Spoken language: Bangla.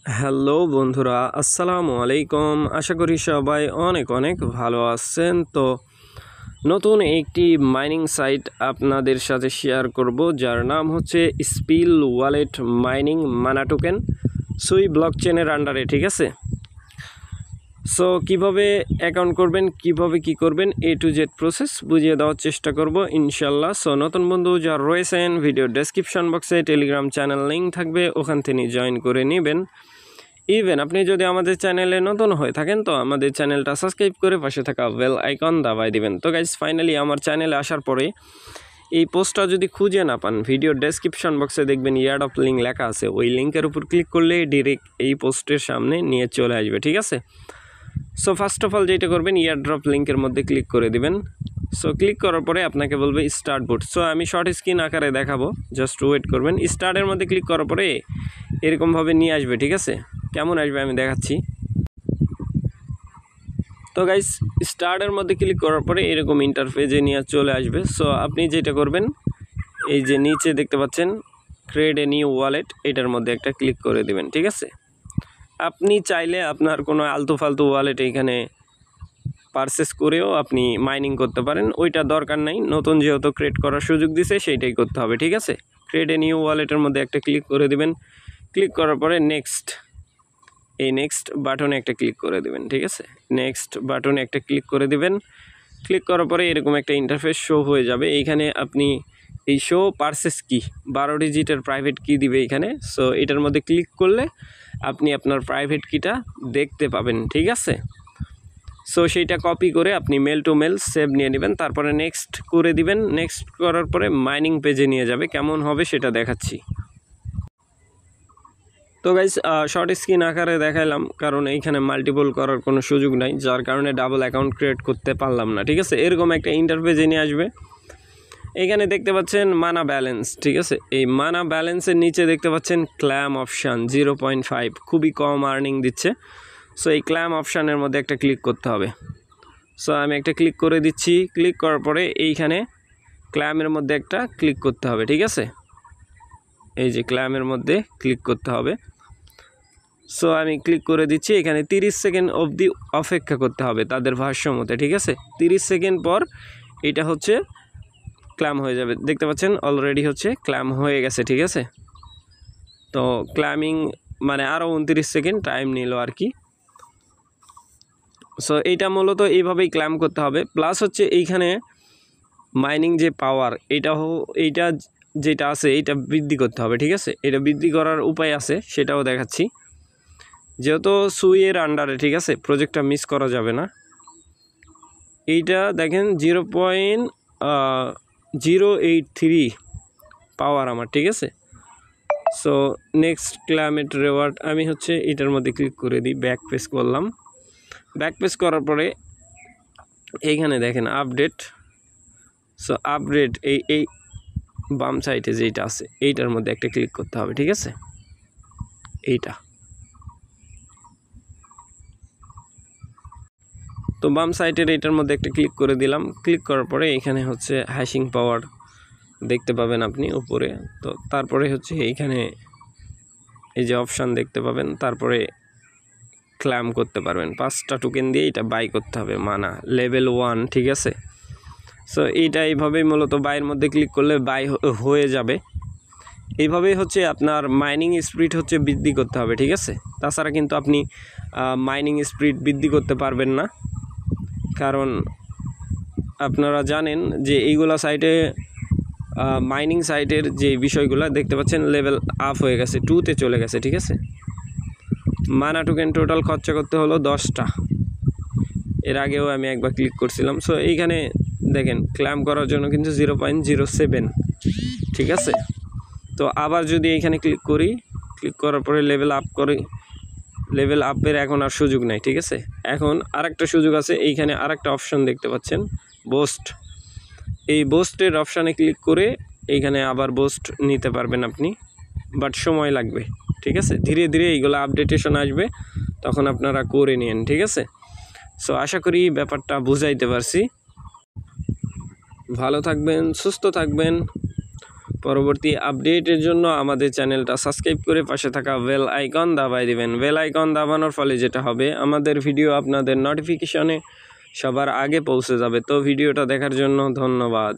হ্যালো বন্ধুরা, আসসালামু আলাইকুম। আশা করি সবাই অনেক অনেক ভালো আছেন। তো নতুন একটি মাইনিং সাইট আপনাদের সাথে শেয়ার করব, যার নাম হচ্ছে স্পিল ওয়ালেট মাইনিং মানা টোকেন সুই ব্লকচেনের আন্ডারে। ঠিক আছে, সো কিভাবে অ্যাকাউন্ট করবেন, কিভাবে কি করবেন, এ টু জেড প্রসেস বুঝিয়ে দেওয়ার চেষ্টা করব ইনশাল্লাহ। সো নতুন বন্ধু যারা রয়েছেন, ভিডিও ডেসক্রিপশন বক্সে টেলিগ্রাম চ্যানেল লিঙ্ক থাকবে, ওখান থেকে জয়েন করে নেবেন। ইভেন আপনি যদি আমাদের চ্যানেলে নতুন হয়ে থাকেন তো আমাদের চ্যানেলটা সাবস্ক্রাইব করে পাশে থাকা বেল আইকন দাবাই দিবেন। তো গাইজ, ফাইনালি আমার চ্যানেলে আসার পরে এই পোস্টটা যদি খুঁজে না পান, ভিডিও ডেসক্রিপশন বক্সে দেখবেন ইয়ার্ড অফ লিঙ্ক লেখা আছে, ওই লিঙ্কের উপর ক্লিক করলে ডিরেক্ট এই পোস্টের সামনে নিয়ে চলে আসবে। ঠিক আছে, সো ফার্স্ট অফ অল যেটা করবেন, ইয়ারড্রপ লিঙ্কের মধ্যে ক্লিক করে দিবেন। সো ক্লিক করার পরে আপনাকে বলবে স্টার্ট বুট। সো আমি শর্ট স্ক্রিন আকারে দেখাবো, জাস্ট ওয়েট করবেন। স্টার্টের মধ্যে ক্লিক করার পরে এরকমভাবে নিয়ে আসবে। ঠিক আছে, কেমন আসবে আমি দেখাচ্ছি। তো গাইস, স্টার্টের মধ্যে ক্লিক করার পরে এরকম ইন্টারফেসে নিয়ে চলে আসবে। সো আপনি যেটা করবেন, এই যে নিচে দেখতে পাচ্ছেন ক্রিয়েট এ নিউ ওয়ালেট, এটার মধ্যে একটা ক্লিক করে দিবেন। ঠিক আছে, আপনি চাইলে আপনার কোনো আলতু ফালতু ওয়ালেট এখানে পারচেস করেও আপনি মাইনিং করতে পারেন, ওইটা দরকার নাই। নতুন যেহেতু ক্রিয়েট করার সুযোগ দিছে, সেইটাই করতে হবে। ঠিক আছে, ক্রিয়েট এ নিউ ওয়ালেটের মধ্যে একটা ক্লিক করে দিবেন। ক্লিক করার পরে নেক্সট, এই নেক্সট বাটনে একটা ক্লিক করে দিবেন। ঠিক আছে, নেক্সট বাটনে একটা ক্লিক করে দিবেন। ক্লিক করার পরে এরকম একটা ইন্টারফেস শো হয়ে যাবে। এইখানে আপনি এই শো পারচেস কি 12 ডিজিটের প্রাইভেট কি দিবে এখানে। সো এটার মধ্যে ক্লিক করলে আপনি আপনার প্রাইভেট কিটা দেখতে পাবেন। ঠিক আছে, সো সেইটা কপি করে আপনি মেল টু মেল সেভ নিয়ে নেবেন, তারপরে নেক্সট করে দিবেন। নেক্সট করার পরে মাইনিং পেজে নিয়ে যাবে, কেমন হবে সেটা দেখাচ্ছি। তো গাইস, শর্ট স্ক্রিন আকারে দেখাইলাম, কারণ এইখানে মাল্টিপল করার কোনো সুযোগ নাই, যার কারণে ডাবল অ্যাকাউন্ট ক্রিয়েট করতে পারলাম না। ঠিক আছে, এরকম একটা ইন্টারফেসে নিয়ে আসবে। এখানে দেখতে পাচ্ছেন মানা ব্যালেন্স। ঠিক আছে, এই মানা ব্যালেন্সের নিচে দেখতে পাচ্ছেন ক্ল্যাম অপশান 0.5, খুবই কম আর্নিং দিচ্ছে। সো এই ক্ল্যাম অপশানের মধ্যে একটা ক্লিক করতে হবে। সো আমি একটা ক্লিক করে দিচ্ছি। ক্লিক করার পরে এইখানে ক্ল্যামের মধ্যে একটা ক্লিক করতে হবে। ঠিক আছে, এই যে ক্ল্যামের মধ্যে ক্লিক করতে হবে। সো আমি ক্লিক করে দিচ্ছি। এখানে 30 সেকেন্ড অবধি অপেক্ষা করতে হবে তাদের ভাষ্য মতে। ঠিক আছে, 30 সেকেন্ড পর এটা হচ্ছে ক্ল্যাম হয়ে যাবে। দেখতে পাচ্ছেন অলরেডি হচ্ছে ক্ল্যাম হয়ে গেছে। ঠিক আছে, তো ক্ল্যামিং মানে আরও 29 সেকেন্ড টাইম নিল আর কি। সো এইটা মূলত এইভাবেই ক্ল্যাম করতে হবে। প্লাস হচ্ছে এইখানে মাইনিং যে পাওয়ার, এইটা যেটা আছে এইটা বৃদ্ধি করতে হবে। ঠিক আছে, এটা বৃদ্ধি করার উপায় আছে, সেটাও দেখাচ্ছি। যেহেতু সুইয়ের আন্ডারে, ঠিক আছে, প্রজেক্টটা মিস করা যাবে না। এইটা দেখেন 0.083 পাওয়ার আমার। ঠিক আছে, সো নেক্সট ক্লাইমেট রেওয়ার্ড আমি হচ্ছে এটার মধ্যে ক্লিক করে দিই। ব্যাক পেজ করলাম। ব্যাক পেজ করার পরে এইখানে দেখেন আপডেট। সো আপডেট এই বাম সাইডে যেটা আছে এইটার মধ্যে একটা ক্লিক করতে হবে। ঠিক আছে, এইটা। তো বাম সাইডের এইটার মধ্যে একটা ক্লিক করে দিলাম। ক্লিক করার পরে এখানে হচ্ছে হ্যাশিং পাওয়ার দেখতে পাবেন আপনি উপরে। তো তারপরে হচ্ছে এইখানে এই যে অপশান দেখতে পাবেন, তারপরে ক্ল্যাম করতে পারবেন। 5টা টোকেন দিয়ে এটা বাই করতে হবে, মানা লেভেল 1। ঠিক আছে, সো এইটা এইভাবেই মূলত বাইয়ের মধ্যে ক্লিক করলে বাই হয়ে যাবে। এইভাবেই হচ্ছে আপনার মাইনিং স্পিড হচ্ছে বৃদ্ধি করতে হবে। ঠিক আছে, তাছাড়া কিন্তু আপনি মাইনিং স্পিড বৃদ্ধি করতে পারবেন না, কারণ আপনারা জানেন যে এইগুলা সাইটে মাইনিং সাইটের যে বিষয়গুলো দেখতে পাচ্ছেন লেভেল আপ হয়ে গেছে, 2তে চলে গেছে। ঠিক আছে, মানা টোকেন টোটাল খরচা করতে হলো 10টা। এর আগেও আমি একবার ক্লিক করছিলাম। সো এইখানে দেখেন ক্ল্যাম করার জন্য কিন্তু 0.07। ঠিক আছে, তো আবার যদি এইখানে ক্লিক করি, ক্লিক করার পরে লেভেল আপ করি, লেভেল আপের এখন আর সুযোগ নাই। ঠিক আছে, এখন আরেকটা সুযোগ আছে। এইখানে আরেকটা অপশান দেখতে পাচ্ছেন বুস্ট। এই বুস্টের অপশানে ক্লিক করে এইখানে আবার বুস্ট নিতে পারবেন আপনি, বাট সময় লাগবে। ঠিক আছে, ধীরে ধীরে এইগুলো আপডেটেশন আসবে, তখন আপনারা করে নিন। ঠিক আছে, সো আশা করি ব্যাপারটা বুঝাইতে পারছি। ভালো থাকবেন, সুস্থ থাকবেন। পরবর্তী আপডেটের জন্য আমাদের চ্যানেলটা সাবস্ক্রাইব করে পাশে থাকা বেল আইকন দাবায় দিবেন। বেল আইকন দাবানোর ফলে যেটা হবে, আমাদের ভিডিও আপনাদের নোটিফিকেশনে সবার আগে পৌঁছে যাবে। তো ভিডিওটা দেখার জন্য ধন্যবাদ।